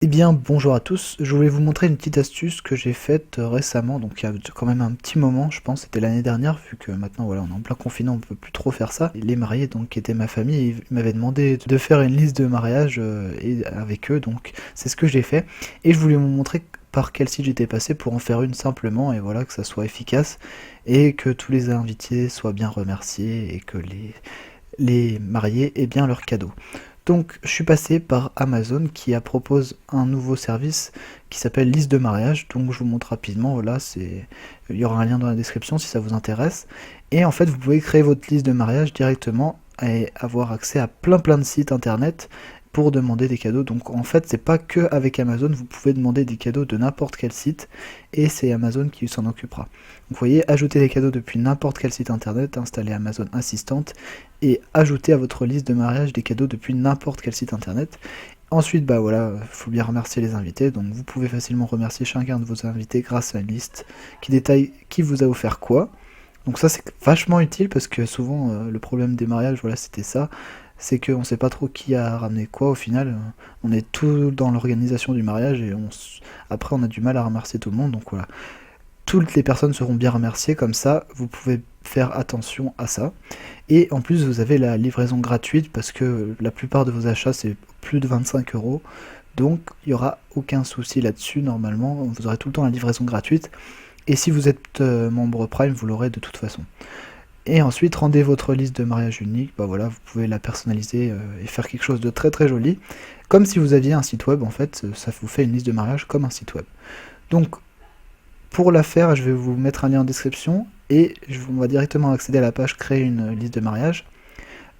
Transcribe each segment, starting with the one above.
Eh bien, bonjour à tous. Je voulais vous montrer une petite astuce que j'ai faite récemment, donc il y a quand même un petit moment, je pense, c'était l'année dernière, vu que maintenant, voilà, on est en plein confinement, on peut plus trop faire ça. Et les mariés, donc, qui étaient ma famille, ils m'avaient demandé de faire une liste de mariage et avec eux, donc c'est ce que j'ai fait. Et je voulais vous montrer par quel site j'étais passé pour en faire une simplement, et voilà, que ça soit efficace, et que tous les invités soient bien remerciés, et que les mariés aient bien leurs cadeaux. Donc je suis passé par Amazon qui propose un nouveau service qui s'appelle liste de mariage. Donc je vous montre rapidement, voilà, il y aura un lien dans la description si ça vous intéresse. Et en fait vous pouvez créer votre liste de mariage directement et avoir accès à plein de sites internet pour demander des cadeaux. Donc en fait c'est pas que avec Amazon, vous pouvez demander des cadeaux de n'importe quel site et c'est Amazon qui s'en occupera. Donc vous voyez, ajouter des cadeaux depuis n'importe quel site internet, installer Amazon Assistant et ajouter à votre liste de mariage des cadeaux depuis n'importe quel site internet. Ensuite, bah voilà, faut bien remercier les invités, donc vous pouvez facilement remercier chacun de vos invités grâce à une liste qui détaille qui vous a offert quoi. Donc ça c'est vachement utile parce que souvent le problème des mariages, voilà, c'était ça, c'est qu'on sait pas trop qui a ramené quoi au final, on est tout dans l'organisation du mariage et après on a du mal à remercier tout le monde, donc voilà. Toutes les personnes seront bien remerciées, comme ça vous pouvez faire attention à ça. Et en plus vous avez la livraison gratuite parce que la plupart de vos achats c'est plus de 25 euros. Donc il n'y aura aucun souci là-dessus normalement, vous aurez tout le temps la livraison gratuite. Et si vous êtes membre Prime, vous l'aurez de toute façon. Et ensuite rendez votre liste de mariage unique, bah voilà, vous pouvez la personnaliser et faire quelque chose de très joli. Comme si vous aviez un site web en fait, ça vous fait une liste de mariage comme un site web. Donc pour la faire, je vais vous mettre un lien en description et on va directement accéder à la page créer une liste de mariage.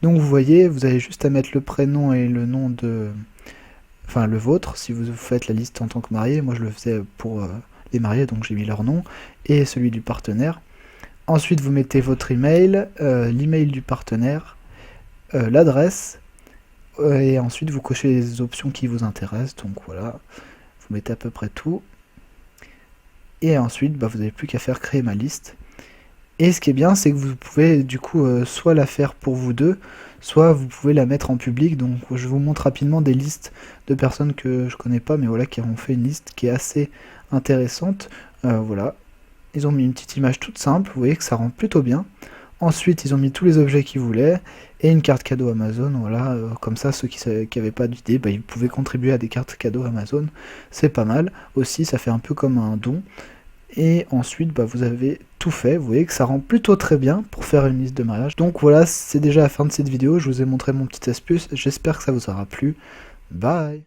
Donc vous voyez, vous avez juste à mettre le prénom et le nom de... Enfin le vôtre, si vous faites la liste en tant que marié. Moi je le faisais pour les mariés, donc j'ai mis leur nom et celui du partenaire. Ensuite vous mettez votre email, l'email du partenaire, l'adresse, et ensuite vous cochez les options qui vous intéressent. Donc voilà, vous mettez à peu près tout. Et ensuite bah, vous n'avez plus qu'à faire créer ma liste. Et ce qui est bien, c'est que vous pouvez du coup soit la faire pour vous deux, soit vous pouvez la mettre en public. Donc je vous montre rapidement des listes de personnes que je connais pas, mais voilà, qui ont fait une liste qui est assez intéressante. Voilà, ils ont mis une petite image toute simple, vous voyez que ça rend plutôt bien. Ensuite, ils ont mis tous les objets qu'ils voulaient et une carte cadeau Amazon. Voilà, comme ça, ceux qui n'avaient pas d'idée, bah, ils pouvaient contribuer à des cartes cadeaux Amazon. C'est pas mal. Aussi, ça fait un peu comme un don. Et ensuite bah, vous avez tout fait, vous voyez que ça rend plutôt très bien pour faire une liste de mariage. Donc voilà, c'est déjà la fin de cette vidéo, je vous ai montré mon petit astuce, j'espère que ça vous aura plu. Bye.